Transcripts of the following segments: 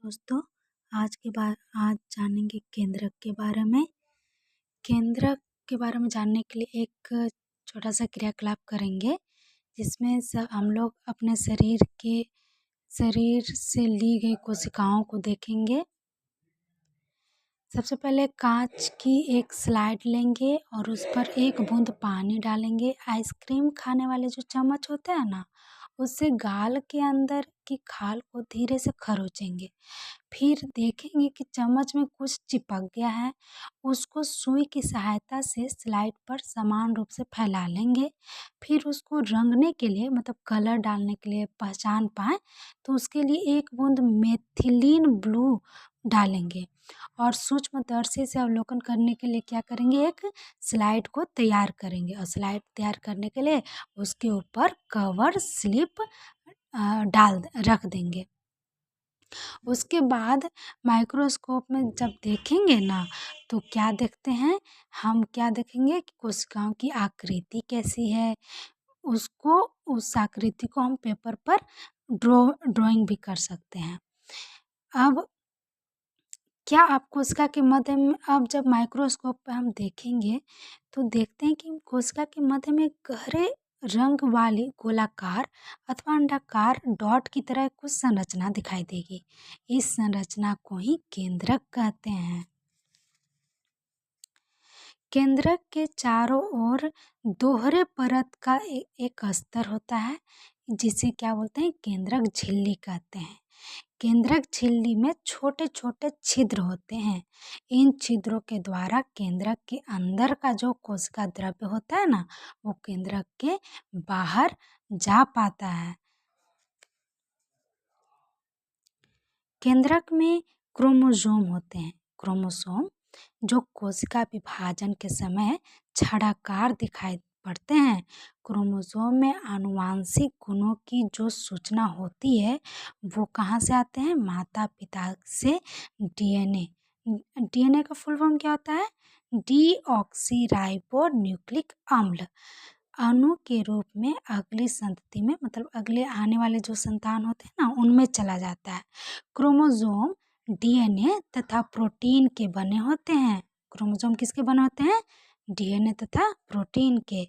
दोस्तों, आज जानेंगे केंद्रक के बारे में। केंद्रक के बारे में जानने के लिए एक छोटा सा क्रियाकलाप करेंगे, जिसमें हम लोग अपने शरीर से ली गई कोशिकाओं को देखेंगे। सबसे पहले कांच की एक स्लाइड लेंगे और उस पर एक बूंद पानी डालेंगे। आइसक्रीम खाने वाले जो चम्मच होते हैं ना, उससे गाल के अंदर की खाल को धीरे से खरोचेंगे। फिर देखेंगे कि चम्मच में कुछ चिपक गया है। उसको सुई की सहायता से स्लाइड पर समान रूप से फैला लेंगे। फिर उसको रंगने के लिए, मतलब कलर डालने के लिए, पहचान पाएँ तो उसके लिए एक बूंद मेथिलीन ब्लू डालेंगे। और सूक्ष्मदर्शी से अवलोकन करने के लिए क्या करेंगे, एक स्लाइड को तैयार करेंगे। और स्लाइड तैयार करने के लिए उसके ऊपर कवर स्लिप रख देंगे। उसके बाद माइक्रोस्कोप में जब देखेंगे ना, तो क्या देखते हैं, हम क्या देखेंगे कि कोशिकाओं की आकृति कैसी है। उस आकृति को हम पेपर पर ड्राइंग भी कर सकते हैं। अब क्या आप कोशिका के मध्य में, अब जब माइक्रोस्कोप पे हम देखेंगे तो देखते हैं कि कोशिका के मध्य में गहरे रंग वाली गोलाकार अथवा अंडाकार डॉट की तरह कुछ संरचना दिखाई देगी। इस संरचना को ही केंद्रक कहते हैं। केंद्रक के चारों ओर दोहरे परत का एक अस्तर होता है, जिसे क्या बोलते हैं, केंद्रक झिल्ली कहते हैं। केंद्रक झिल्ली में छोटे छोटे छिद्र होते हैं। इन छिद्रों के द्वारा केंद्रक के अंदर का जो कोशिका द्रव्य होता है ना, वो केंद्रक के बाहर जा पाता है। केंद्रक में क्रोमोसोम होते हैं। क्रोमोसोम जो कोशिका विभाजन के समय छड़ाकार दिखाई पड़ते हैं। क्रोमोसोम में आनुवांशिक गुणों की जो सूचना होती है, वो कहाँ से आते हैं, माता पिता से। डीएनए का फुल फॉर्म क्या होता है, डीऑक्सीराइबो न्यूक्लिक अम्ल। अणु के रूप में अगली संतति में, मतलब अगले आने वाले जो संतान होते हैं ना, उनमें चला जाता है। क्रोमोसोम डीएनए तथा प्रोटीन के बने होते हैं। क्रोमोसोम किसके बने होते हैं, डीएनए तथा प्रोटीन के।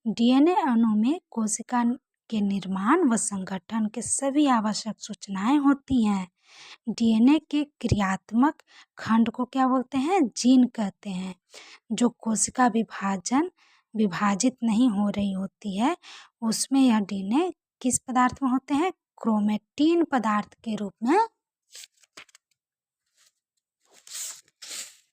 डीएनए अणु में कोशिका के निर्माण व संगठन के सभी आवश्यक सूचनाएं होती हैं। डीएनए के क्रियात्मक खंड को क्या बोलते हैं, जीन कहते हैं। जो कोशिका विभाजित नहीं हो रही होती है, उसमें यह डीएनए किस पदार्थ में होते हैं, क्रोमेटिन पदार्थ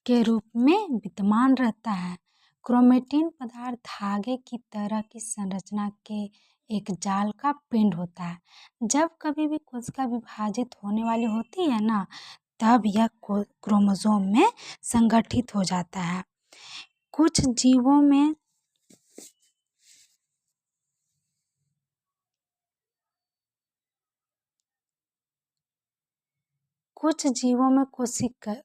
के रूप में विद्यमान रहता है। क्रोमेटिन पदार्थ धागे की तरह की संरचना के एक जाल का पिंड होता है। जब कभी भी कोशिका विभाजित होने वाली होती है ना, तब यह क्रोमोसोम में संगठित हो जाता है। कुछ जीवों में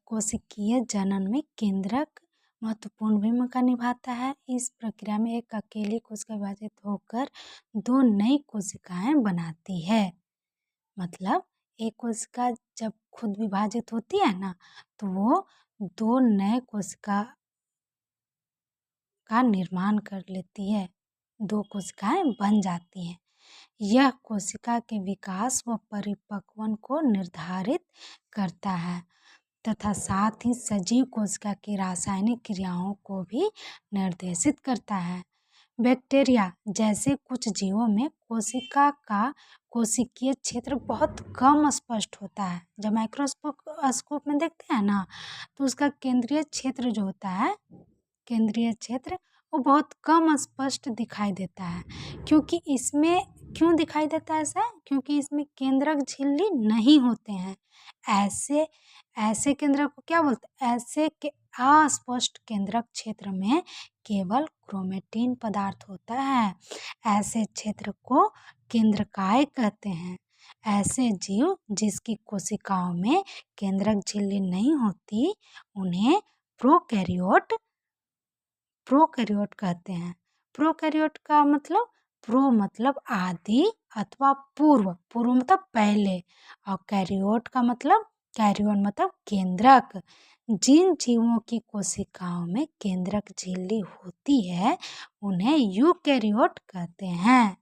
कोशिकीय जनन में केंद्रक महत्वपूर्ण भूमिका निभाता है। इस प्रक्रिया में एक अकेली कोशिका विभाजित होकर दो नई कोशिकाएं बनाती है। मतलब एक कोशिका जब खुद विभाजित होती है ना, तो वो दो नए कोशिका का निर्माण कर लेती है, दो कोशिकाएं बन जाती हैं। यह कोशिका के विकास व परिपक्वन को निर्धारित करता है तथा साथ ही सजीव कोशिका की रासायनिक क्रियाओं को भी निर्देशित करता है। बैक्टीरिया जैसे कुछ जीवों में कोशिका का कोशिकीय क्षेत्र बहुत कम स्पष्ट होता है। जब माइक्रोस्कोप में देखते हैं ना, तो उसका केंद्रीय क्षेत्र जो होता है, केंद्रीय क्षेत्र, वो बहुत कम स्पष्ट दिखाई देता है। क्यों दिखाई देता है ऐसा, क्योंकि इसमें केंद्रक झिल्ली नहीं होते हैं। ऐसे केंद्रक को क्या बोलते हैं, ऐसे के अस्पष्ट केंद्रक क्षेत्र में केवल क्रोमेटिन पदार्थ होता है। ऐसे क्षेत्र को केंद्रकाय कहते हैं। ऐसे जीव जिसकी कोशिकाओं में केंद्रक झिल्ली नहीं होती, उन्हें प्रोकैरियोट कहते हैं। प्रोकैरियोट का मतलब, प्रो मतलब आदि अथवा पूर्व मतलब पहले, और कैरियोट का मतलब कैरियन मतलब केंद्रक। जिन जीवों की कोशिकाओं में केंद्रक झिल्ली होती है उन्हें यूकेरियोट कहते हैं।